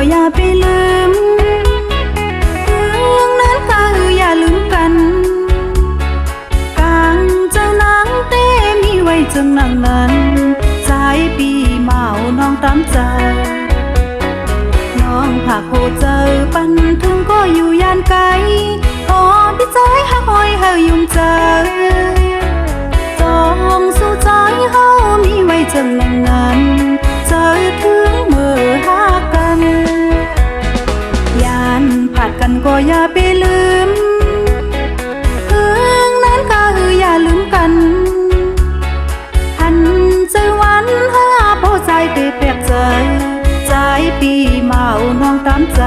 อย่าไปลืมเรื่องนั้นก็อย่าลืมกันกลางเจ้านางเต้มีไว้จึงนางนั้นใจปีเมาน้องตามใจน้องผากโหเจอปันถึงก็อยู่ย่านไกลพอพี่ใจหักหอยเฮายุ่งเจอจองสู้ใจเฮามีไว้จึงนางนั้นเจอถึงเมื่อหากันยานผัดกันก็อย่าไปลืมเรื่องนั้นก็อย่าลืมกันหันเจอวันหาพอใจเตะเปียกใจใจปีเมาน้องตามใจ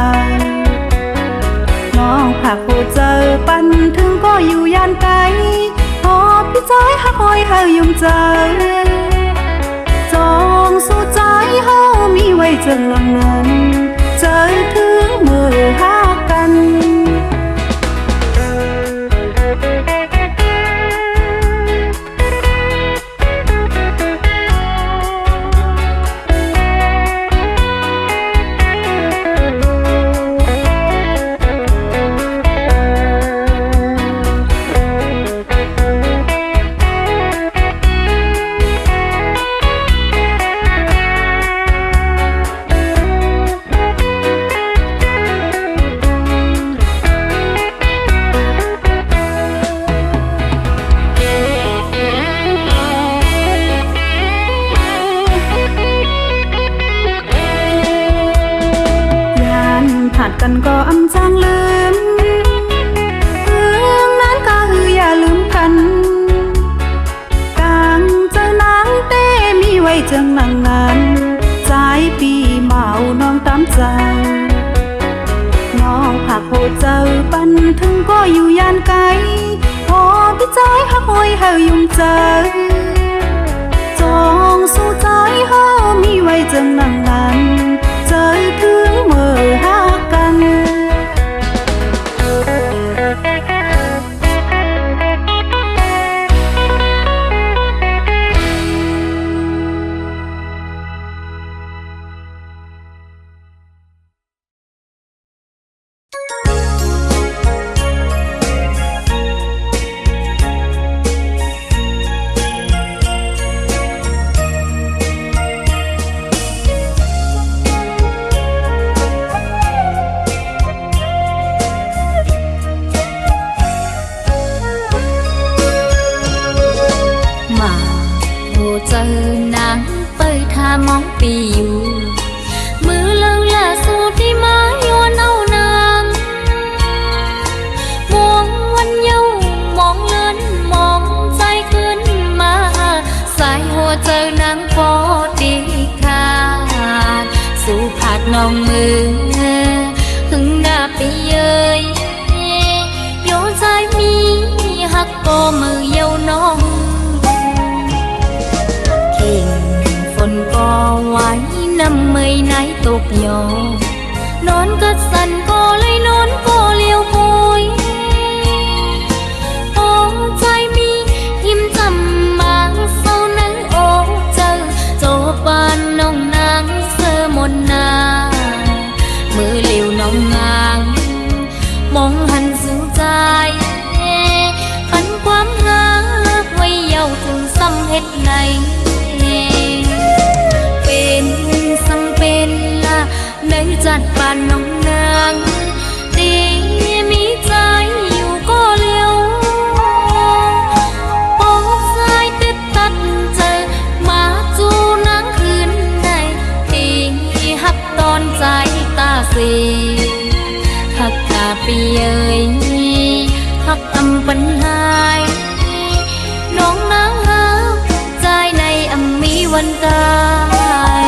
น้องผักโหเจอปันถึงก็อยู่ย่านไกลพอพี่ใจหักหอยเฮายุ่งใจจองสู้ใจเฮามีไว้จึงลำนั้นเจอถึงเมื่อหากันกันก็อำจางลืมเรื่องนั้นก็อย่าลืมกันกลางเจ้านางเต้มีไว้จึงนางนั้นใจปีเมาน้องตามใจน้องผักโหเจอปันถึงก็อยู่ย่านไกลพอพี่ใจหักหอยเฮายุ่งเจอจองสู้ใจเฮามีไว้จึงนางนั้นเจอถึงเมื่อหากันเจอนางเปิดทามองปีอยู่มือเลิงล่าสูดที่มายวนเอานางมองวันเยาว์มองเลินมองใจขึ้นมาสายหัวเจอนางพอดีขาดสู่ผาดน้องมือหึงดาไปเยยโยใจมีหักก็มือเยาน้องฝนก็ไว้น้ำเมยไหนตกหยอนอนก็สั่นก็เลยนอนก็เลี้ยวโอยโอ้ใจมียิ้มจำมาเศร้านั้นโอ้เจอโจปานน้องนางเสือมนนามือเหลียวน้องงางมองหันสู่ใจหันความรักไว้เยาถึงซ้ำเฮ็ดในเป็นสังเป็นละในจัดปานน้องนางดีมีใจอยู่ก็เลี้ยวโอ้สายติดตัดเจอมาจูนางคืนในที่หักตอนใจตาสีหักตาปีเอ่ยหักอำปัญหายน้องนางหาใจในอำมีวันตาย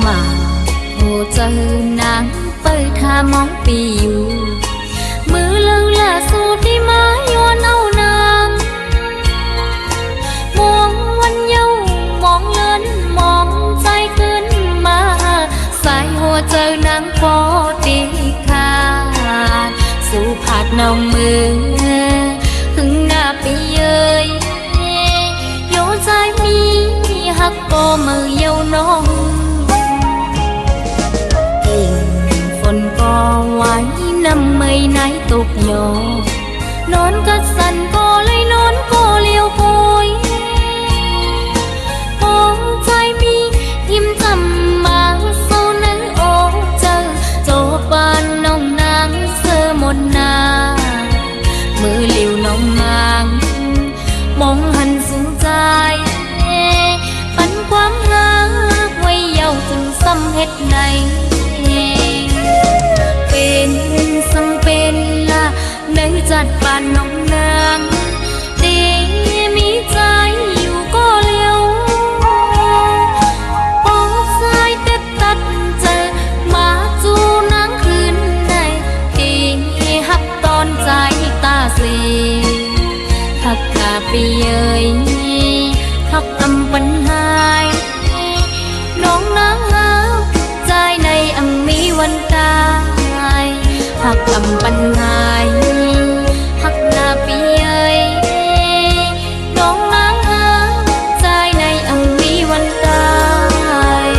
มาโหเจอนางเปิดทามองปีอยู่มือเลิงล่าสูดที่มายวนเอานางม mây nái tục nhỏ nón cắt sần cô lấy nón cô liêu côi ô trái mi im thầm mà sâu nắng ô chờ cho ban nồng nắng sơ một nà mưa liều nồng mang mong hành xuống dài bắn quám hát quay dầu từng xăm hết này bên sông bên là nơi giặt bàn nồng nang để mi trái yêu có liêu ô sai tết tắt chờ mà chu nắngคืนnày thì hấp tón trái ta gì thật cả bi ơi hấp âm vấn haiน้องนางหาใจในอังมีวันตายหักกำปัญหายหักนาปีเอ้ยน้องนางหาใจในอังมีวันตาย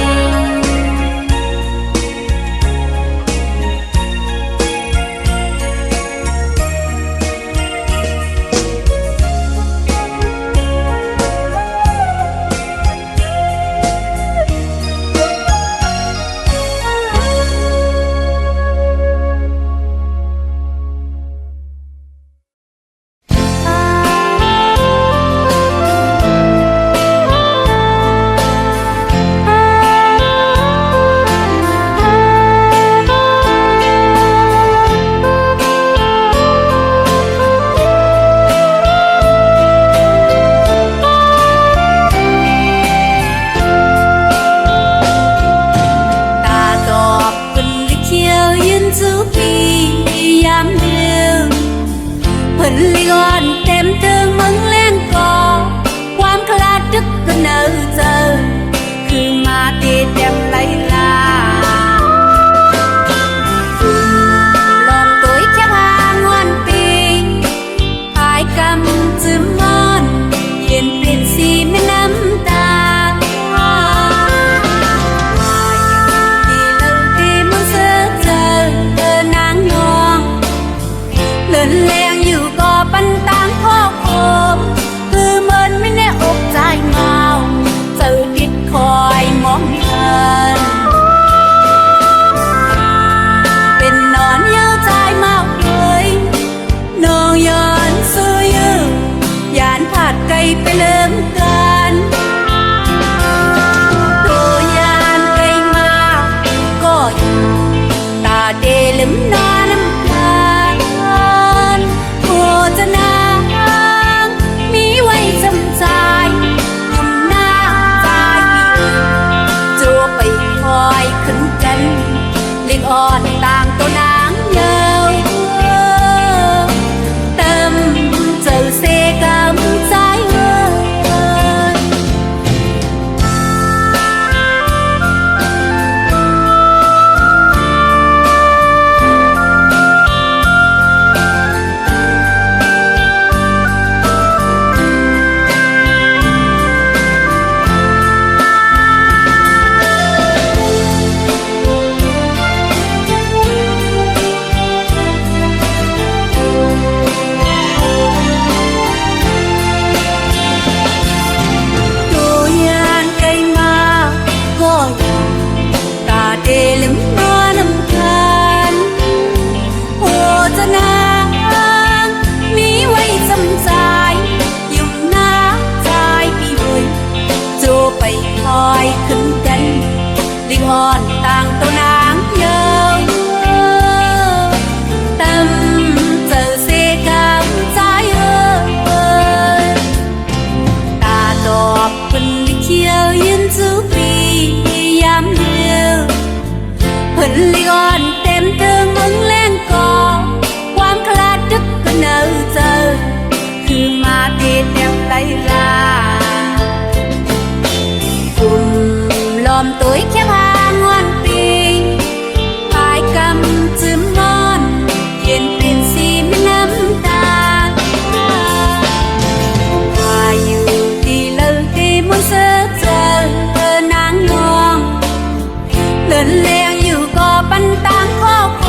นแรงอยู่ก็ปันตางข้อโค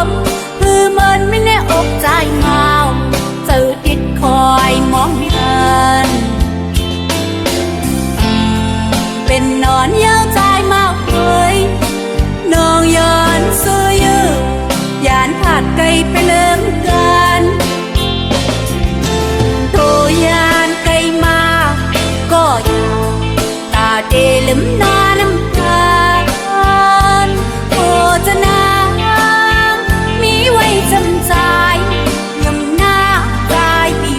มคือเมิน อนยาวใจมากเลยน้องย้อนซื้อยือยานผ่านไกลไปเลิกกันโทยานไกลมาก็อยากตาเดลืมหน้าน้ำตาลโอ้จะนางมีไว้จำใจยำหน้าใจพี่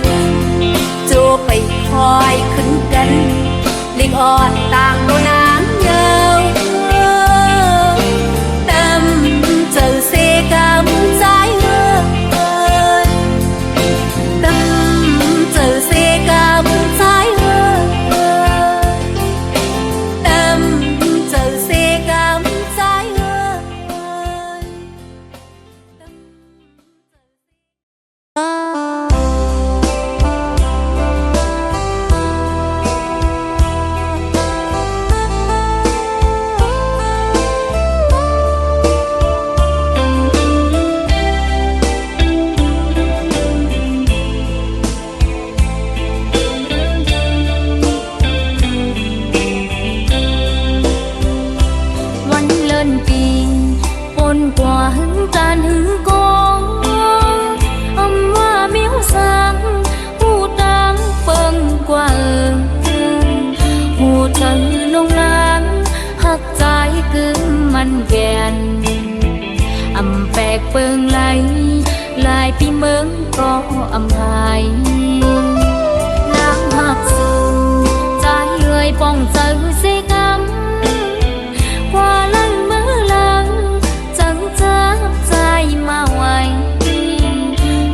โจไปคอยขึ้นกันลิงอ่อนต่างโดนนางเยาวเต็มเจอเสกำใจเต็มเจอเสกำใจเต็มเจอเสกำใจวันเลื่อนปีปนกว่าหึงการหึงกองอำว่ามิวสังผู้ตังเปิงกว่าผู้เธอลงนางหักใจกึ่งมันแกนอำแปลกเปิงไหลลายปีเมืองก็อำหายนางหักสูใจเอ่ยป้องเจอเสกำกว่าลังมือลังจังจับใจมาไว้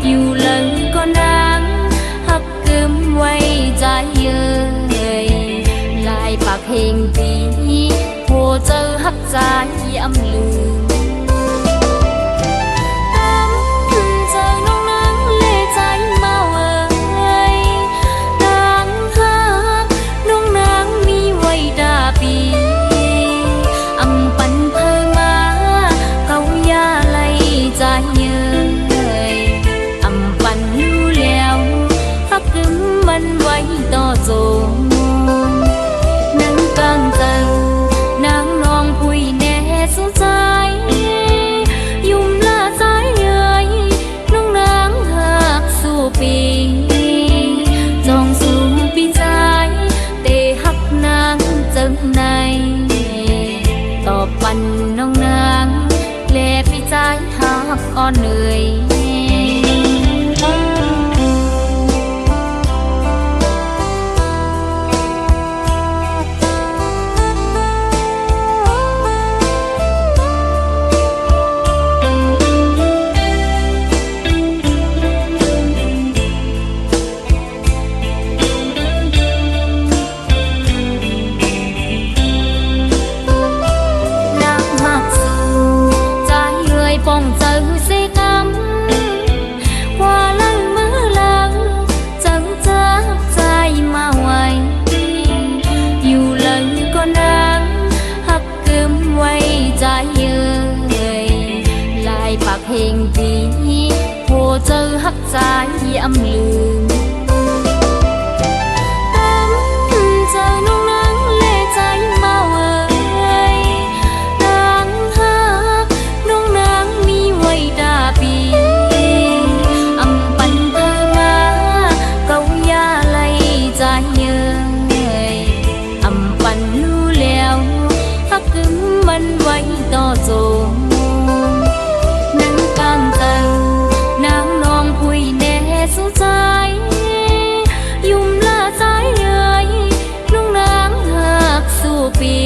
อยู่เลยก็นางหักกึมไว้ใจเอ่ยลายปากเพลงปีโหเจอหักใจอำลืมเจอน้องนางเล่ใจมาเอ่ยนางหักน้องนางมีไว้ดาปีอำปันเพอมาเกายาไล่ใจเอ่ยอำปันรู้แล้วหักกึมมันไว้ต่อโจงนั่งกลางเจอนางนองพุยแน่สนใจยุ่มละใจเอ่ยน้องนางหักสู้ปีจองสู้ปีใจเตหักนางจังในตอบปันน้องนางแลปีใจหักอ่อนเหนื่อยนางหักสู้ใจเอ่ยป้องเจอเสกำกว่าลังมือลังจังจับใจมาไว้อยู่เลยก็นางหักกึมไว้ใจเอ่ยลายปากเพลงปีโหเจอหักใจอำลืมเจอน้องนางเล่ใจมาเอ่ยนางหักน้องนางมีไว้ดาปีอำปันเพอมาเกายาไล่ใจเอ่ยอำปันรู้แล้วหักกึมมันไว้ต่อโจงนั่งกลางเจอนางนองพุยแน่สนใจยุ่มละใจเอ่ยน้องนางหักสู้ปี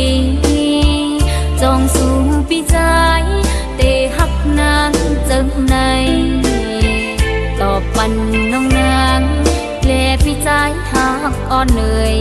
จองสู้ปีใจเตหักนางจังในตอบปันน้องนางแลปีใจหักอ่อนเหนื่อย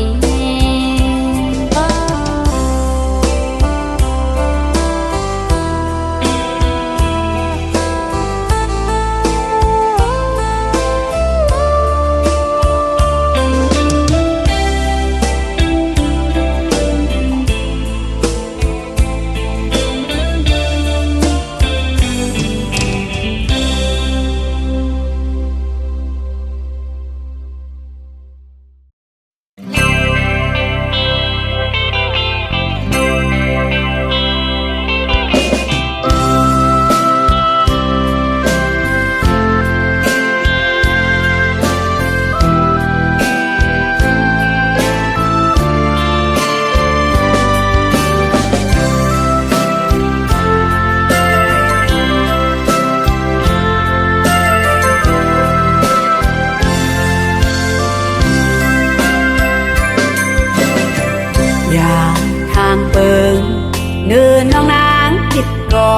เนื้อน้องนางคิดก็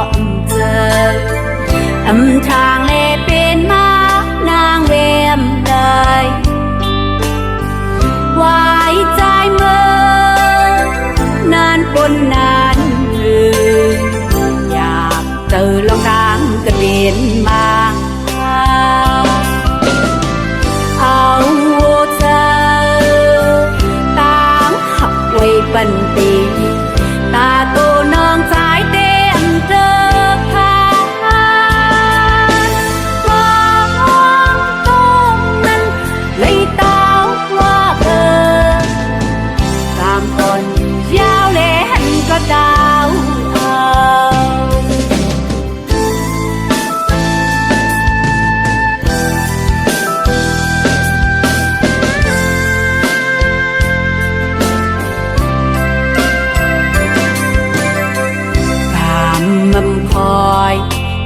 เจอทางเลเป็นมานางเวมเลยไว้ใจเมื่อนานปนนานอยากเจอลองนางก็เปลี่ยนมาเอาเธอตามหักไว้ปันตีตาโตน้องใจเต็มเจอค่ะมองตรงนั้นเลยเต้าว่าตามคนยาวเล่นก็ดาวคอย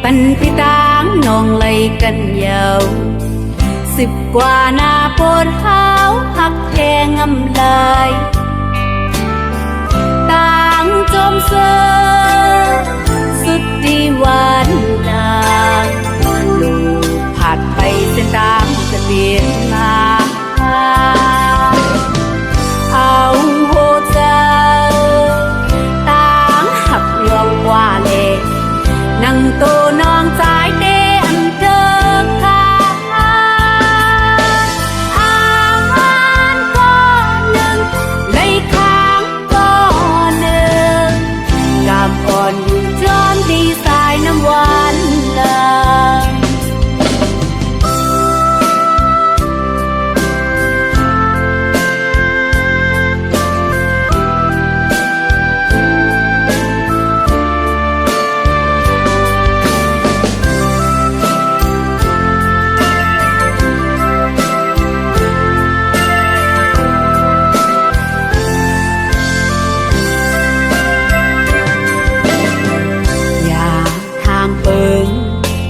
ปันพี่ตางน้องเลยกันยาว10 กว่าหน้าปวดห้าวหักแทงอำเลยต่างจมเสือสุดที่วันนางลูกผัดไปเส้นทางจะเปลี่ยนมาเอาโหเธอต่างหักลวงว่าเลยนั่งโตน้องสายเต้นเจอค่ะอาหารก็หนึ่งเลยค้างก็หนึ่งกำอ่อนอยู่จอมดีสายน้ำหวานเลย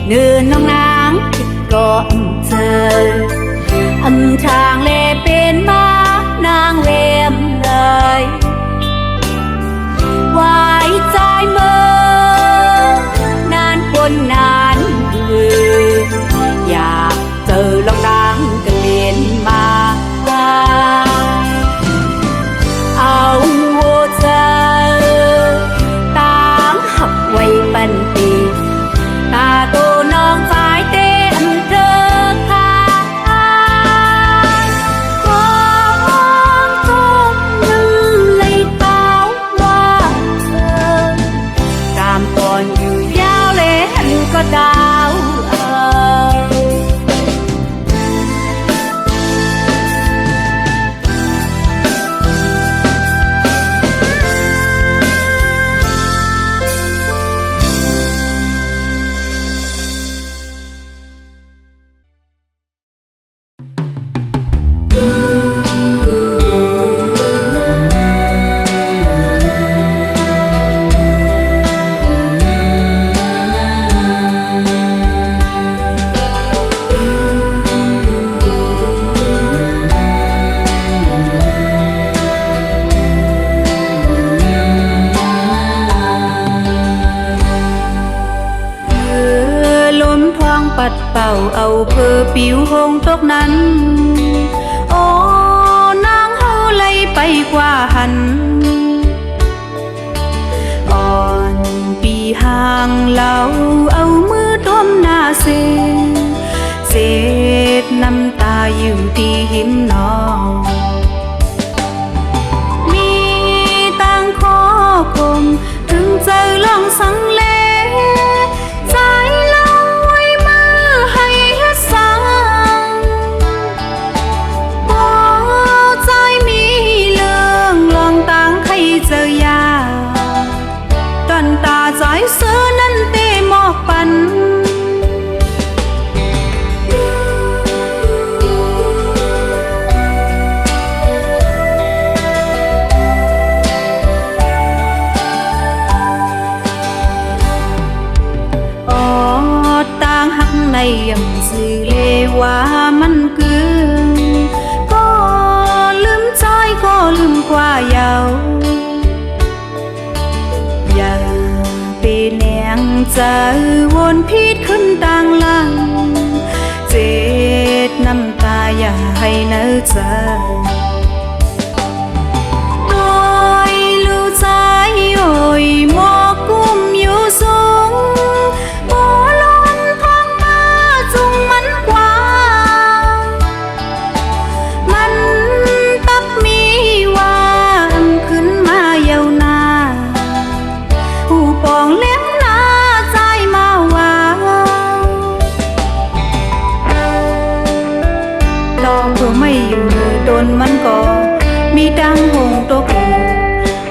เนื้อน้องนางคิดก่อนเธอทางเลเป็นมานางเวมเลยไว้ใจเมื่อนานปนนานอยากเจอลองนางก็เปลี่ยนมาเอาเธอตามหักไว้ปันตีตาโตน้องสายเต้นเจอค่ะความทรงยังเลยเต้าว่าเธอกามก่อนอยู่ยาวเล่นก็ดาวปัดเป่าเอาเพอปิวหงตกนั้นโอ้นางเฮาไล่ไปกว่าหันอ่อนปีห่างเราเอามือต้มหน้าเศษน้ำตาอยู่ที่หิมนองมีต่างขอคมถึงใจลองสังเลใจเจอยาตอนตาใจเสือนั้นเตหมอกปันอ๋อต่างหักในยังสื่อเลว่ามันเกืองก็ลืมใจก็ลืมกว่าเยาวย จะวนพิษขึ้นต่างหลังเจ็ดน้ำตาอย่าให้เนื้อใจโอ้ยลูกใจโอ้ยหมอกกุ้มอยู่สูงโอ้ล้นทางมาจุงมันกว้างมันตักมีว่าขึ้นมาเยาวนานผู้ปองเลี้ยงหน้าใจมาว่ารอเพื่อไม่อยู่โดนมันก็มีดังหงตกอยู่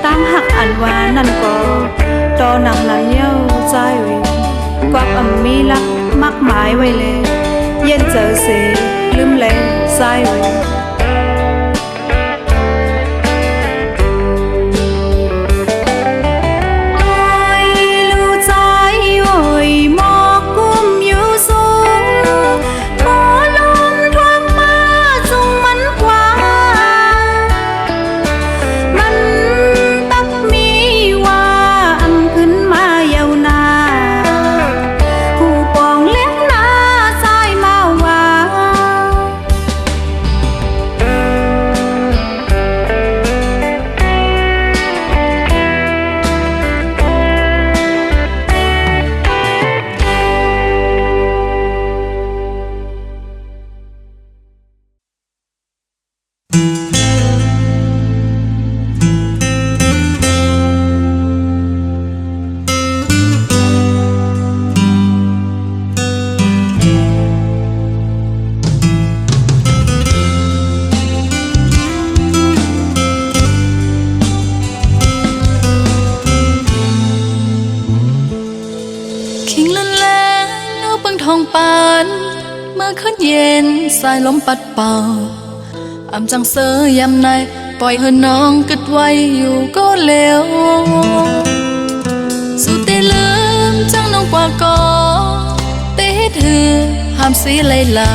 ตั้งหักอันว่านั่นก็ตอหนังนั้นเย้าใจเวกวักมีรักมักหมายไว้เลยเย็นเจอเสลืมเลยใจเวทองปานเมื่อคืนเย็นสายลมปัดเป่าอำจังเสยยามในปล่อยให้น้องกึดไว้อยู่ก็เร็วสุดได้ลืมจังน้องกว่าก่อเตะถือห้ามสีไหลลา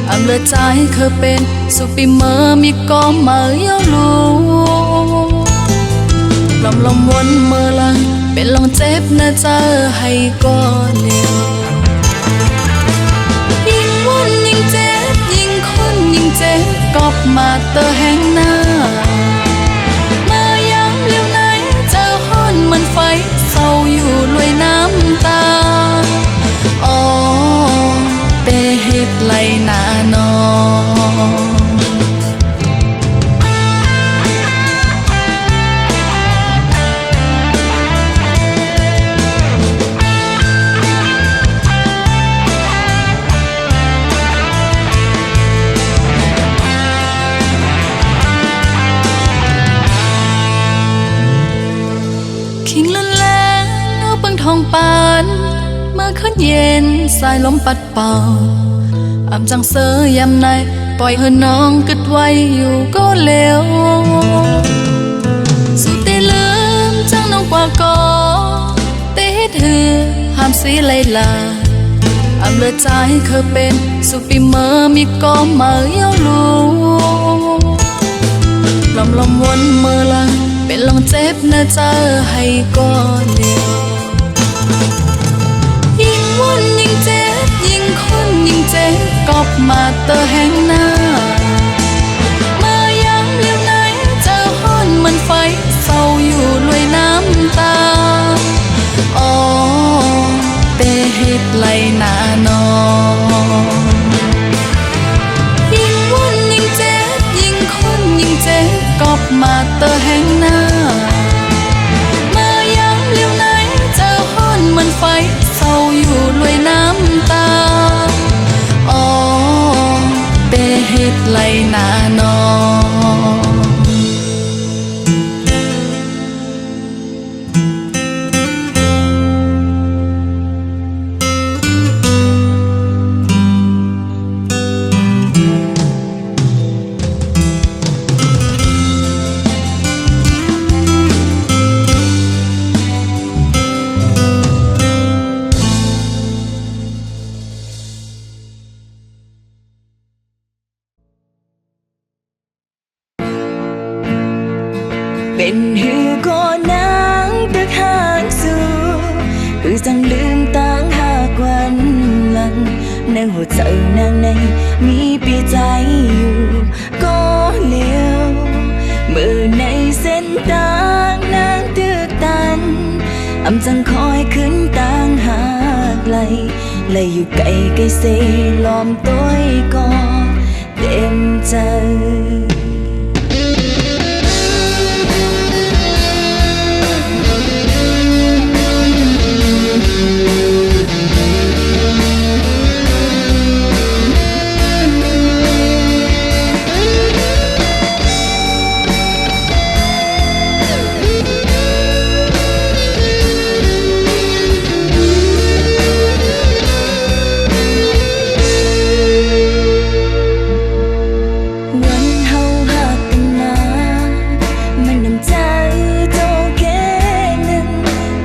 อำเลือใจเคยเป็นสุปีเมื่อมีกอมาเย้าลูลมวนเมื่อละเป็นลองเจ็บนะเจอให้ก็เร็วยิ่งเจ็บยิ่งคนยิ่งเจ็บกอบมาเตอแห่งหน้ามาย้ำเลี้ยวไหนเจอห้อนมันไฟเศร้าอยู่ลวยน้ำตาอ๋อเตเฮ็ดไหลหน้านอทองปานเมื่อคืนเย็นสายลมปัดเป่าอำจังเสยยามในปล่อยให้น้องกึดไว้อยู่ก็เร็วสุดได้ลืมจังน้องกว่าก่อเตะถือห้ามสีไหลลาอำเลือใจเคยเป็นสุปีเมื่อมีกอมาเย้าลูลมวนเมื่อละเป็นลองเจ็บนะเจอให้ก็เร็วยิ่งเจ็บยิ่งคนยิ่งเจ็บกอบมาเตอแห่งหน้ามาย้ำเลี้ยวไหนเจอห้อนมันไฟเศร้าอยู่ลวยน้ำตาอ๋อเตเฮ็ดไหลหน้านอยิ่งเจ็บยิ่งคนยิ่งเจ็บกอบมาเตอแห่งหน้ามาย้ำเลี้ยวไหนเจอห้อนมันไฟเศร้าอยู่ลวยน้ำตาอ๋อเตเฮ็ดไหลหน้านอ จังลืมต่างหากวันหลังในหัวใจนางในมีปีใจอยู่ก็เลี้ยวเมื่อในเส้นทางนางตื้อตันจังคอยขึ้นต่างหากเลยอยู่ไกลไกลเสล้อมตัวก็เต็มใจ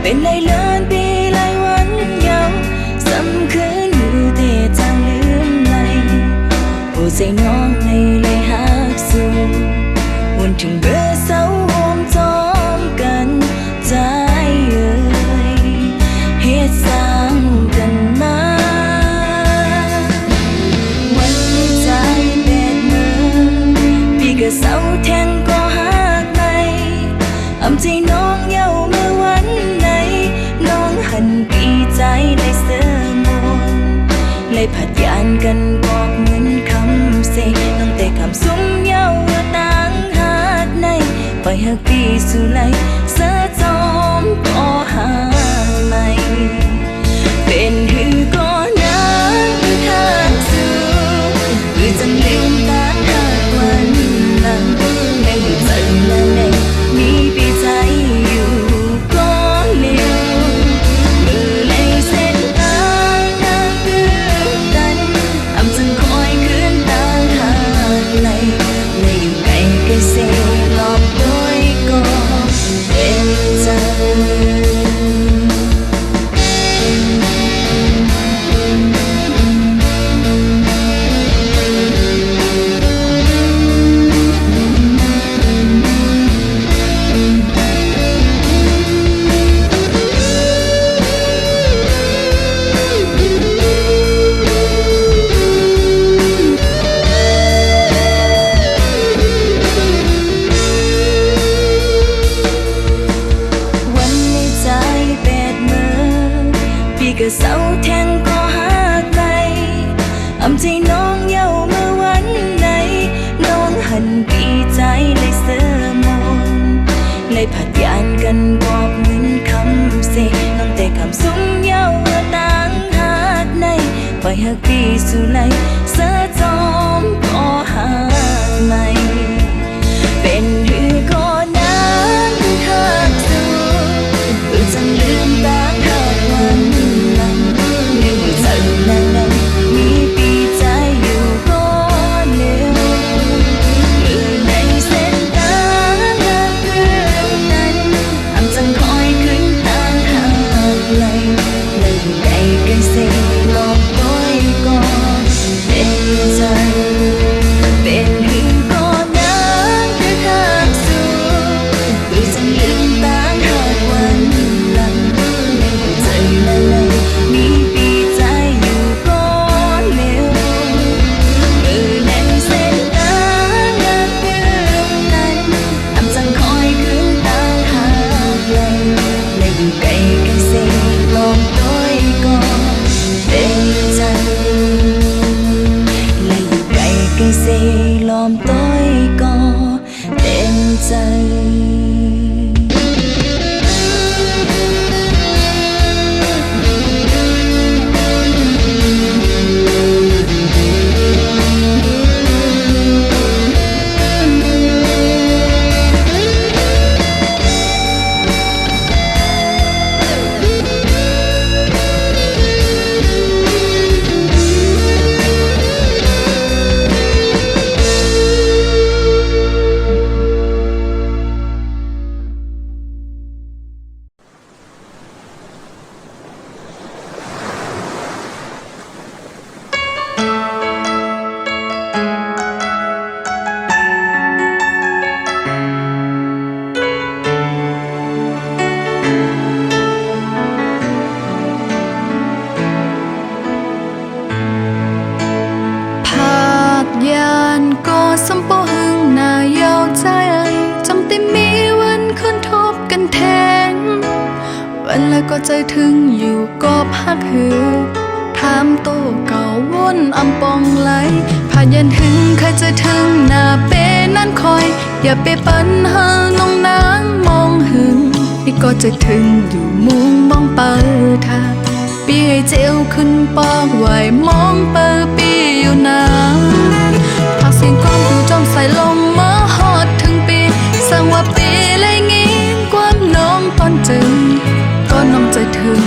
เป็นหลายเดือนปีหลายวันยาวซ้ำคืนอยู่ที่ทางลืมไหลผู้ใจน้องในเลยหักสู่วนถึงเบอร์เสาโฮมจอมกันใจเหตุสร้างกันมาวันนี้ใจแปดเมื่อปีก็เสาแทงก็หักในใจน้องเย้าเมื่อวันหันปีใจเลยเสื่อมวนเลยผัดยานกันบอกเหมือนคำเสตั้งแต่คำซุ้มเย้าต่างหาดในปล่อยหักปีสู่ไหลเสือจอมก็หาใหม่เป็นหือก็นังทางสู่คือจังลืมต่างหากวันหลังในหัวใจนางในมีปีใจอยู่ก็เลี้ยวเสียหลอกด้วยก็เต็มใจก็เศร้าแทงก็หักไปใจน้องเย้าเมื่อวันไหนน้องหันปีใจเลยเสื่อมนเลยผัดยานกันบอกเหมือนคำเสตั้งแต่คำซุ้มเย้าต่างหากในปล่อยหักปีสู่ไหลเสือจอมก็หาใหม่เป็นหือก็นังหักสู่จังลืมต่างหากวันมีปีใจอยู่ก็เร็วเมื่อในเส้นทางเพื่อนนั้นจังคอยขึ้นต่างหากเลยไกลกันเสียหลอกด้วยก็เต็ วันแล้วก็ใจถึงอยู่ก็พักหือถามโตเก่าวนอำปองไหลผ่านยันถึงใครจะถึงหน้าเป้นั่นคอยอย่าไปปันหาน้องนางมองหึงนี่ก็จะถึงอยู่มุงมองเปิดทางปีให้เจียวขึ้นปอกไหวมองเปิดปีอยู่นาพักเสียงก้อนดูจอมใส่ลมมาฮอดถึงปีสั่งว่าปีเลยงี้ความน้องตอนจึงก็น้องใจถึง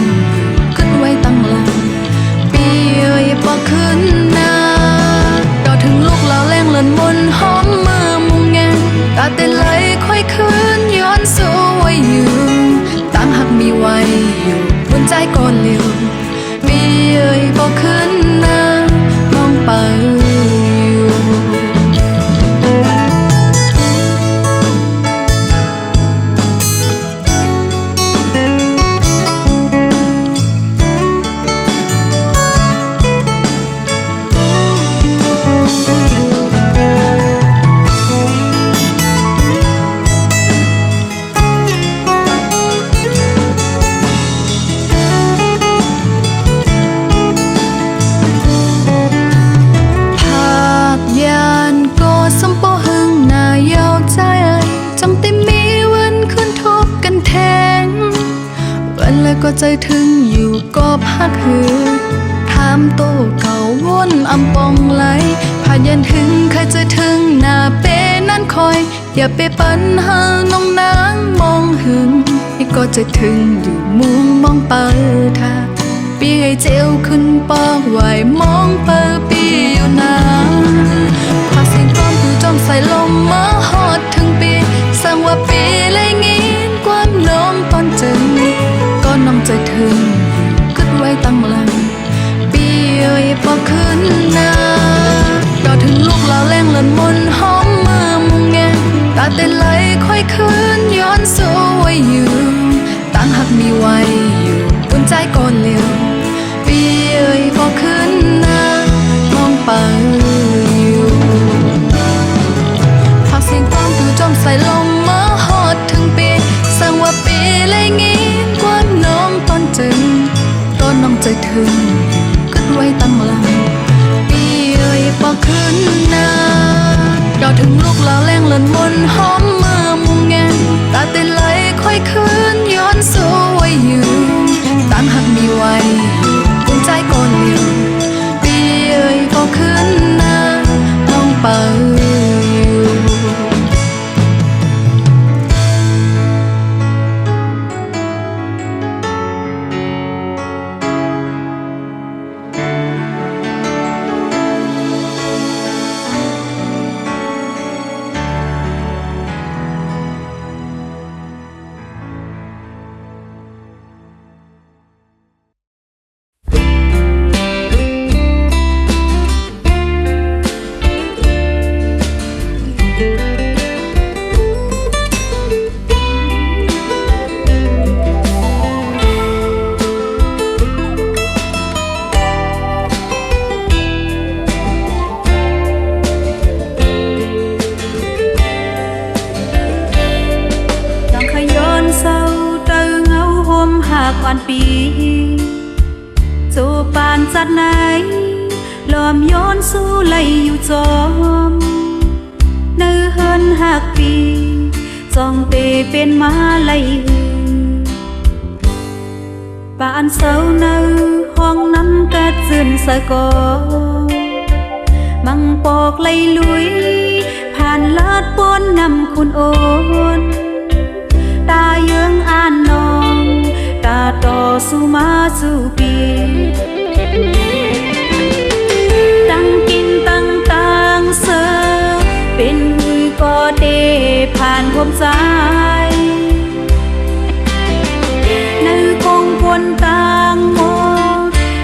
ขึ้นไว้ตั้งหลังปีเอ้ยบอกขึ้นนาดอถึงลูกเราแรงเลินมนหอมมือมุงแงตาเต้นไหลค่อยคืนย้อนสู้ไว้อยู่ตั้งหักมีไว้อยู่บนใจก่อนเร็วปีเอ้ยบอกขึ้นนามองไปอยู่ แล้วก็ใจถึงอยู่ก็พักหือถามโตเก่าวนอำปองไหลผ่านยันถึงใครจะถึงหน้าเป้นั่นคอยอย่าไปปันหาน้องนางมองหึงนี่ก็จะถึงอยู่มุงมองเปิดทางปีให้เจียวขึ้นปอกไหวมองเปิดปีอยู่นาพักเสียงก้อนดูจอมใส่ลมมาฮอดถึงปีสั่งว่าปีเลยงี้ความน้องตอนจึงก็น้องใจถึงขึ้นไว้ตั้งหลังปีเอ้ยพอขึ้นนาดอถึงลูกเราแรงเลินมนหอมมือมุงแงตาเต้นไหลค่อยคืนย้อนสู้ไว้อยู่ตั้งหักมีไว้อยู่บนใจก่อนเร็วปีเอ้ยพอขึ้นนามองไปอยู่พักเสียงก้อนดูจอมใส่ลมมาฮอดถึงปีสั่งว่าปีเลยงี้ความน้องตอนจึงก็น้องใจถึงขึ้นไว้ตั้งหลังปีเอ้ยพอขึ้นนาดอถึงลูกเราแรงเลินมนหอมมือมุงแงตาเต้นไหลค่อยคืนย้อนสู้ไว้อยู่ตั้งหักมีไว้อยู่บนใจก่อนเร็วปีเอ้ยพอขึ้นนามองไปอยู่ ก่อนปีโจปานจัดไหนลอมย้อนสู้ไหลอยู่จอมเนื้อเฮินหักปีจองเตเป็นมาไหลหือปานเสาเนื้อห้องน้ำกระจืนสะกอมังปอกไหลลุยผ่านลาดปนนำคุณโอนตาเยื้องอ่านนองตาต่อสู้มาสู้ปีตั้งกินตั้งต่างเสือเป็นมือก็เดผ่านคมใจในคงควรต่างโม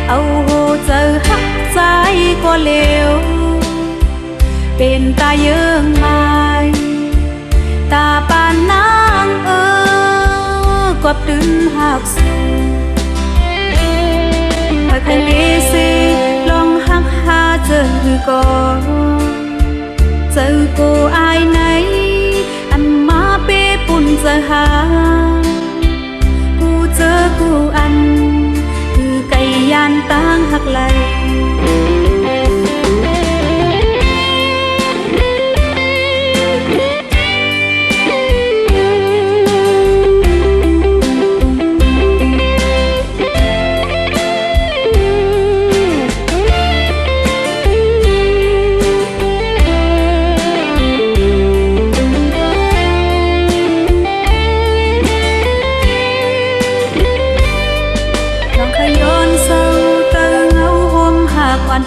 เอาโหเจอหักใจก็เลวเป็นตาเยื้องไม้ตาปานนางกบดึงหักสูหากใครมีสิลองหักหาเจอก่อนเจอกูอายไหนอันมาเปปุ่นจะหากูเจอกู อันคือไก่ยานต่างหักไหล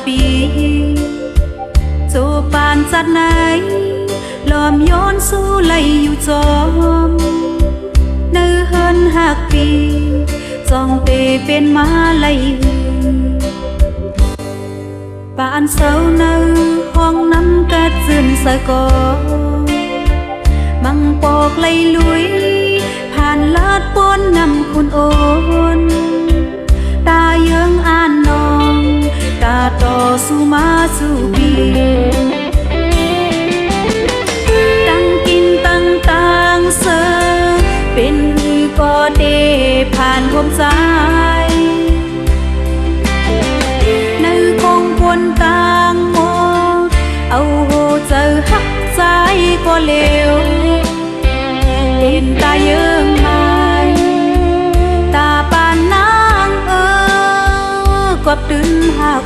ปีโจปานจัดไหนลอมย้อนสู้ไหลอยู่จอมเนื้อเฮินหักปีจองเตเป็นมาไหลปานเศร้าเนื้อห้องน้ำกระจืนสะกอมังปอกไหลลุยผ่านลาดปนนำคุณโอนตาเยืองอ่านนองตาต่อสู้มาสู้ปีตั้งกินตั้งต่างเสอเป็นมือก็เดผ่านคมใจในคงคนต่างโมเอาโหเจอหักใจก็เลวเป็นตาเยืองมาตาปานนางกบดึงหัก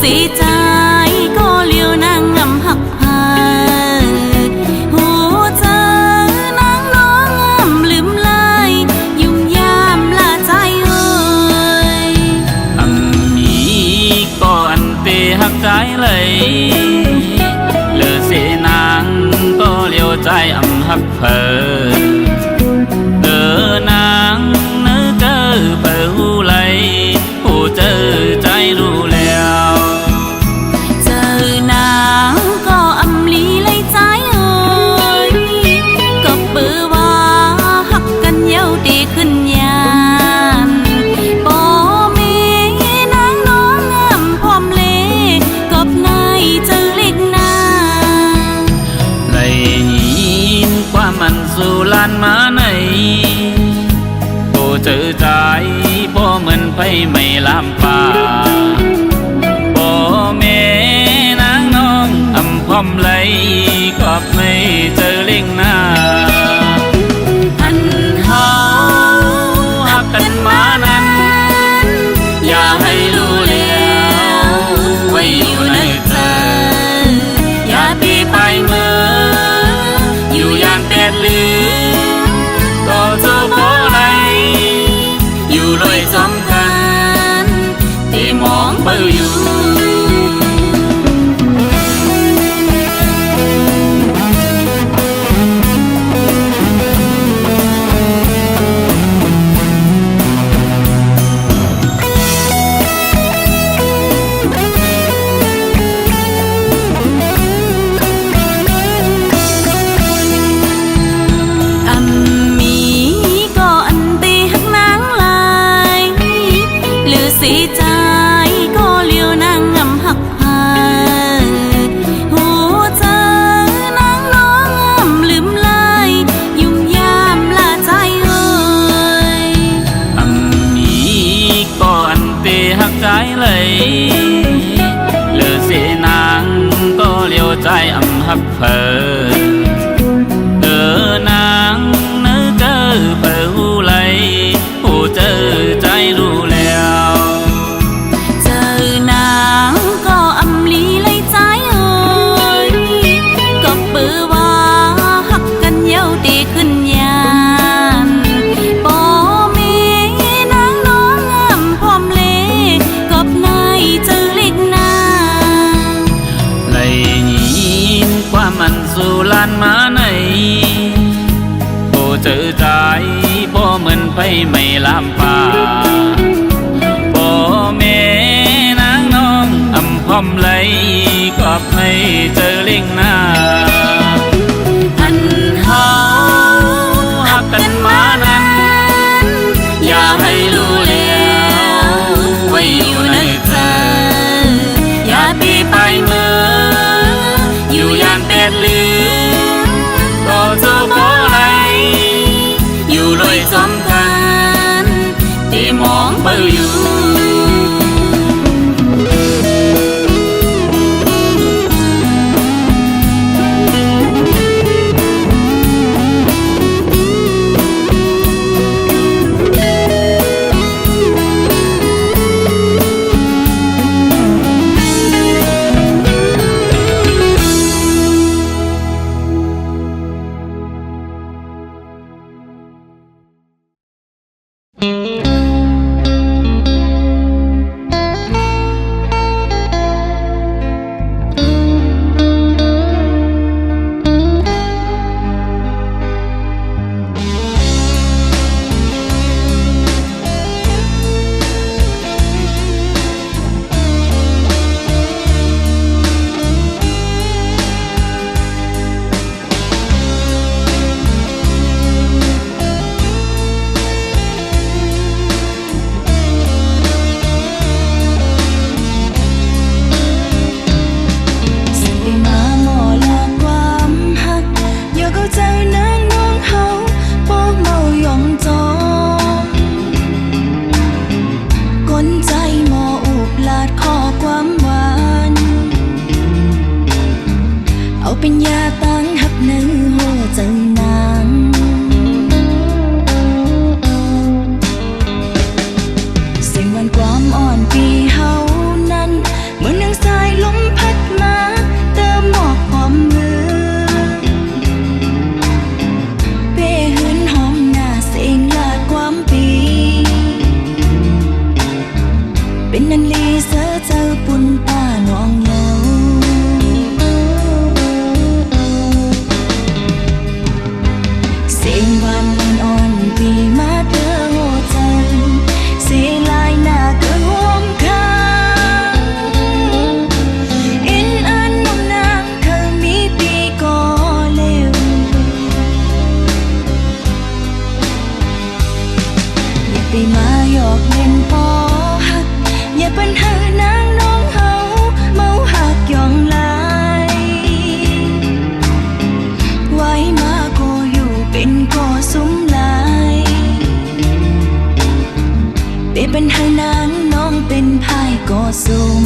สีใจก็เลี้ยวนางงำหักพาหูเจอนางน้องงำลืมลายยุ่มยามละใจเอ่ยอันนี้ก็อันเตหักใจเลยเลือเสนางก็เลี้ยวใจอำหักเพอนางเนื้อเจอเพอหูไหลหูเจอใจรู้แล้วขึ้นยามปอเมนางน้องงามพร้อมเลกบนายเจอเล็กนาเลยยินความมันสู่ลานมาในโตเจอใจพ่อเหมือนไปไม่ลำป่าปอเมนางน้องอำพร้อมเลยกบไม่เจอเล็กนากันมานั้นอย่าให้รู้แล้วไว้อยู่ในใจอย่าปีไปเมื่ออยู่อย่างแปดลืมก็จะพอไรอยู่ลอยจอมกันที่มองเปล่าอยู่สีใจก็เลี้ยวนางงำหักพาหูเจอนางน้องงำลืมลายยุ่มยามละใจเอ่ยอันนี้ก็อันเตหักใจเลยเลือเสนางก็เลี้ยวใจอำหักเพอนางเนื้อเจอเพอหูไหลหูเจอใจรู้แล้วขึ้นยามปอเมนางน้องงา เบอร์อยู่เป็นยาตั้งหักในหัวใจนางเสียงวันความอ่อนปีเฮานั้นเหมือนดังสายลมพัดมาเติมหมอกหอมมือเป้หืนหอมหน้าเสียงลาดความปีเป็นนันลีเสือเจอปุ่นตาหนองเยาเสียงวันอ่อนปีมาเธอหัวใจเสียลายหน้าเกินห่วงคางอินอันน้องนางเธอมีปีก่อเร็วอย่าไปมาหยอกเล่นพอหักอย่าปัญหานางน้องเฮาเมาหักยองลายไว้มาก็อยู่เป็นก่อซุ้มลายเป็นหานางน้องเป็นพายก่อซุ้ม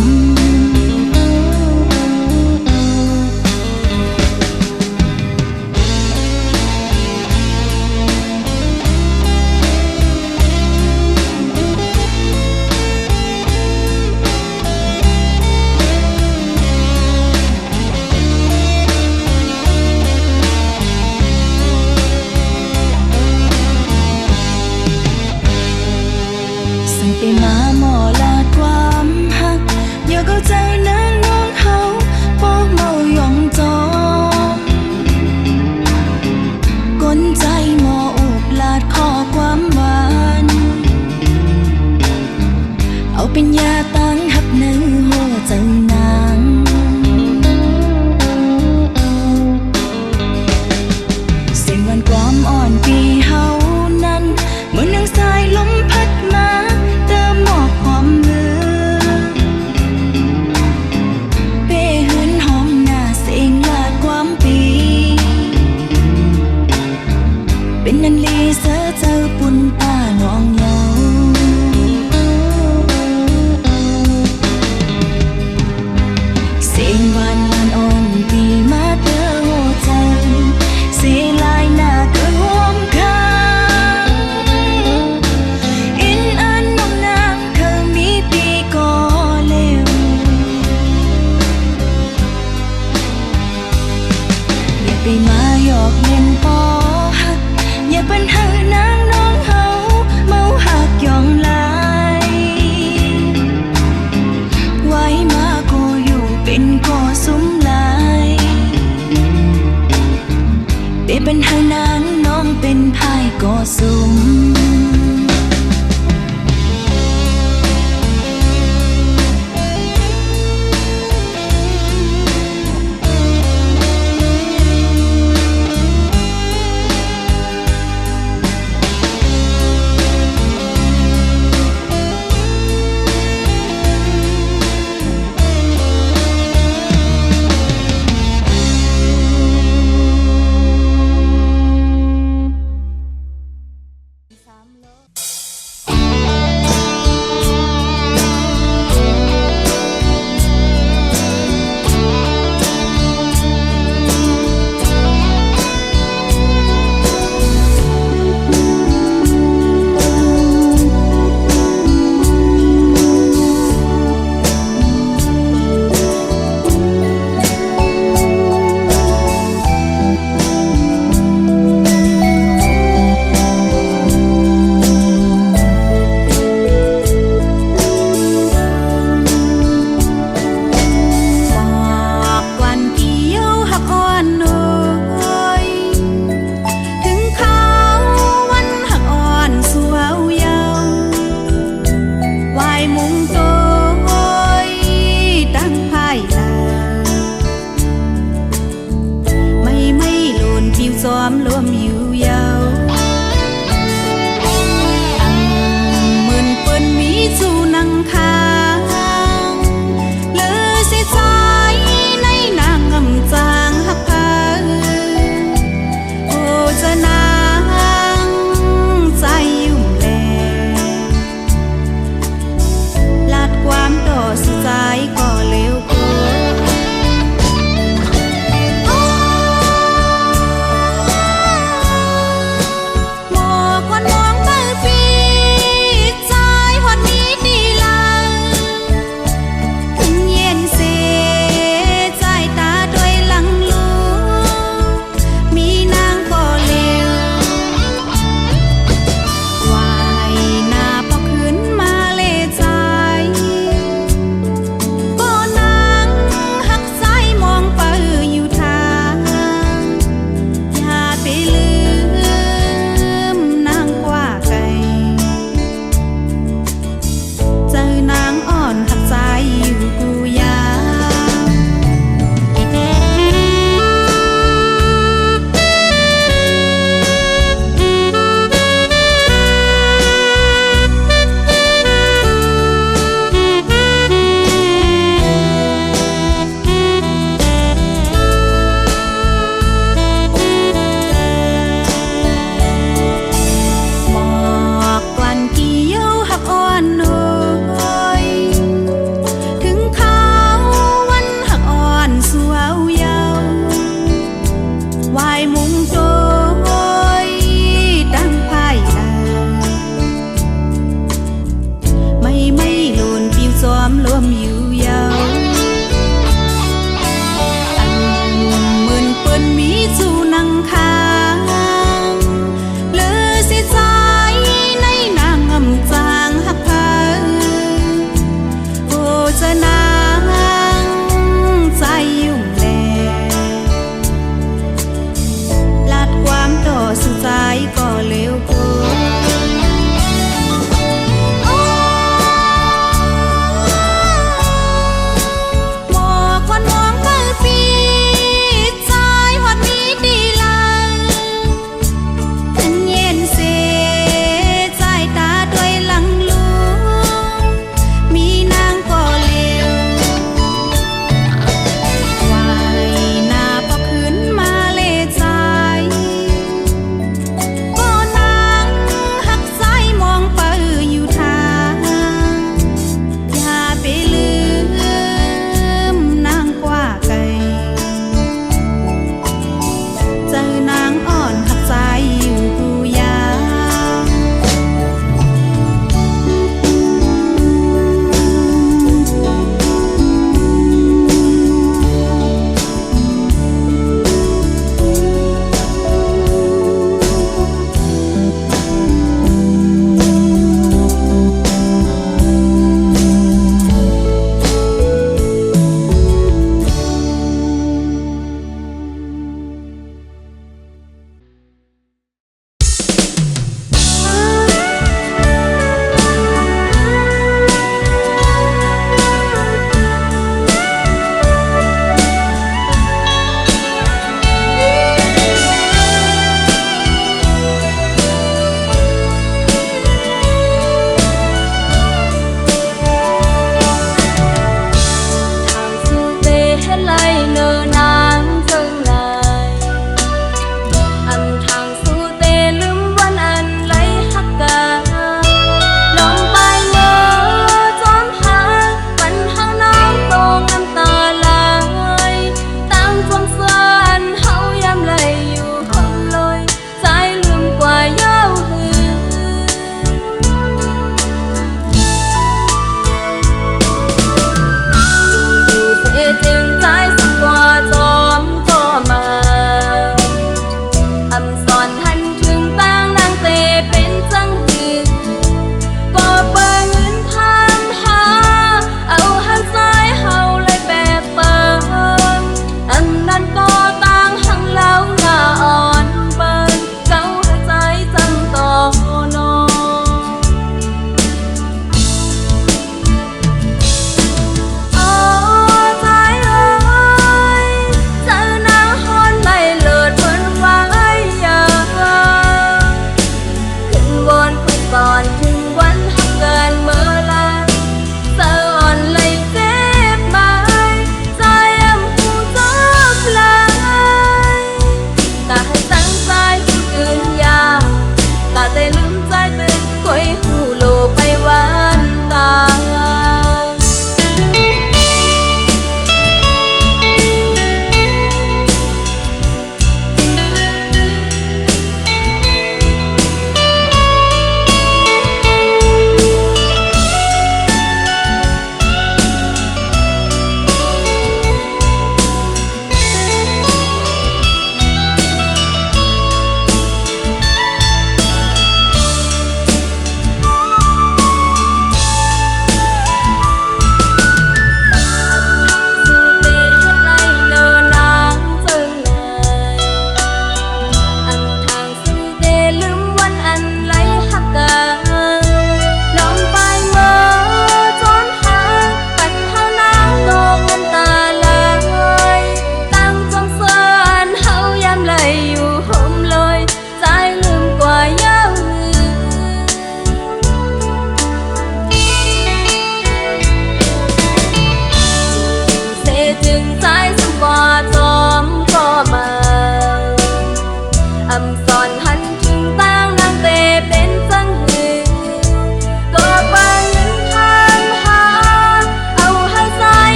สั่งไปมาหมอลาดความหักอย่าเข้าใจนางน้องเฮาโป้เมายองจอมก้นใจหมออุบลาดข้อความหวานเอาเป็นยาตั้งหักในหัวใจนางเสียงวันความอ่อนปีเฮานั้นเหมือนดังสายลมพัดมาเติมหมอกหอมมือเป้หืนหอมหน้าเสียงลาดความปีเป็นนันลีเสือเจอปุ่นตาหนองเยา วมอยู่ยาวอันหมื่นเปิ้นมีจูนังคางเลือสิใจในนางอำจางหักพาโอ้จะนางใจยุ่งแลลาดความต่อสุดใจก็เร็วกว่า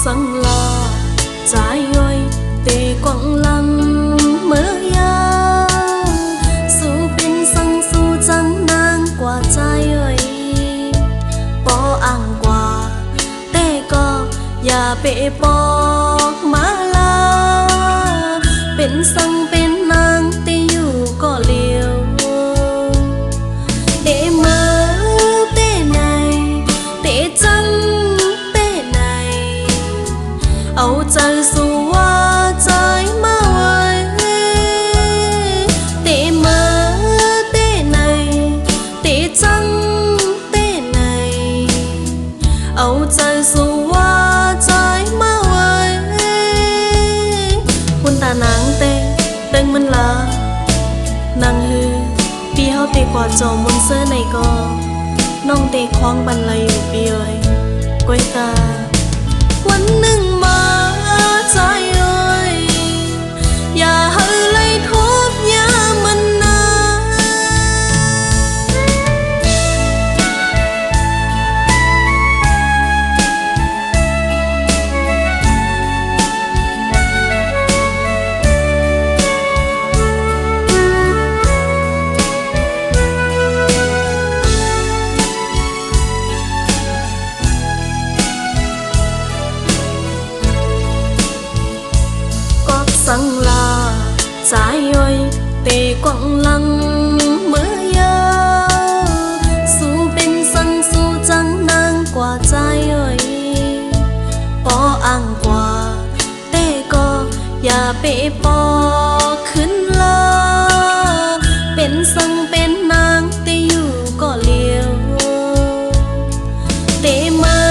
sang la trái ơi tê quăng lăng mơ ya su bên sang su trắng nang qua trái ơi bỏ ăn qua tê coอย่าเปปอกมาลาเป็นสังเป็นนางที่อยู่ก็เลียวเตเมื่อเตไหนเตจังเตไหนเอาใจสู่ว่าใจมาไว้เตเมื่อเตไหนเตจังเตไหนเอาใจสู่ว่าใจมาไว้คุณตานางเตเต็งมันลานางฮือพี่เฮาเตกว่าจอมมุนเสื้อในกอน้องเตคว้างบันไลอยู่ปีเอ้ยก้อยตาวันหนึ่งมาใจเอ้ยอย่าให้ไล่ทบยามันนานsang la trái ơi tê quăng lăng mơ ya su bên sang su trắng nang qua trái ơi bỏ ăn qua tê coอย่าเปปอขึ้นลาเป็นสังเป็นนางที่อยู่ก็เลียวเตเมื่อ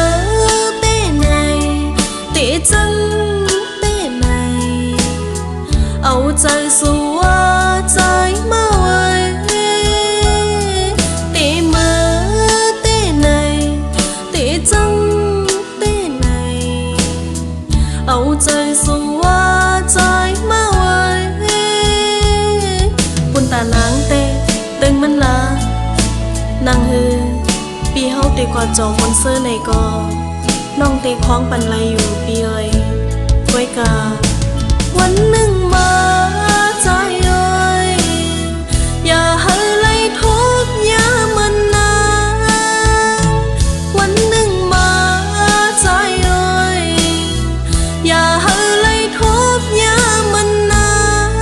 เตไหนเตจังเอาใจสู่ว่าใจมาไว้เตเมื่อเตไหนเตจังเตไหนเอาใจสู่ว่าใจมาไว้ปุ่นตานางเตตึงมันลานางฮือปีเฮาเตกว่าจอมอนเซอร์ในกอน้องเตคว้างปันไลอยู่ปีเอ้ยก้อยกาวันหนึ่งมาใจเอ้ยอย่าให้ไล่ทบยามันนานวันหนึ่งมาใจเอ้ยอย่าให้ไล่ทบยามันนาน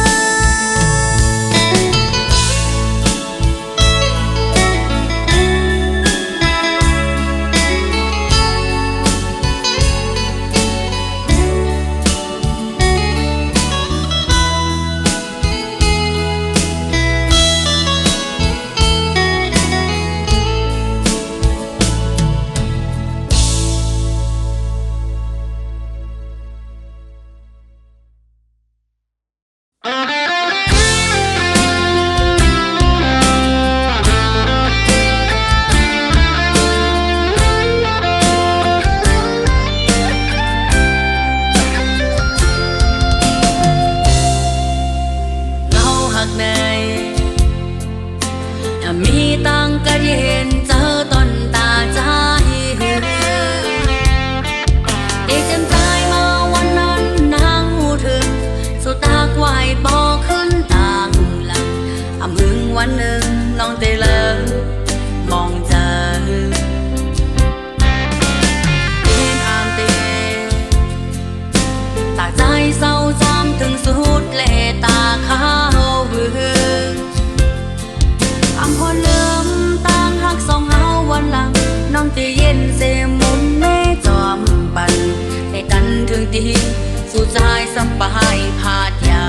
มีตังก็เย็นเจอต้นตาใจที่จำใจมาวันนั้นนางหูถึงสุดตากไหวบอกขึ้นต่างหลังอำหึงวันหนึ่งน้องเตเลิกมองเจอเห็นอามเตตาใจเศร้าจำถึงสุดเละตาข้าวหืออำพรเลื่อมต่างหักสองเฮาวันหลังน้องตีเย็นเสมุนแม่จอมปันในกันถึงตีสู่ใจสัมปายพาดยา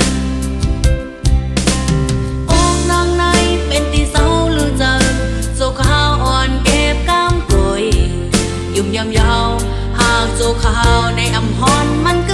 นอกนางในเป็นตีเศร้าหรือเจอโซข้าวอ่อนเก็บกำกลอยยุ่มยำยาวหากโซข้าวในอำพรมันก็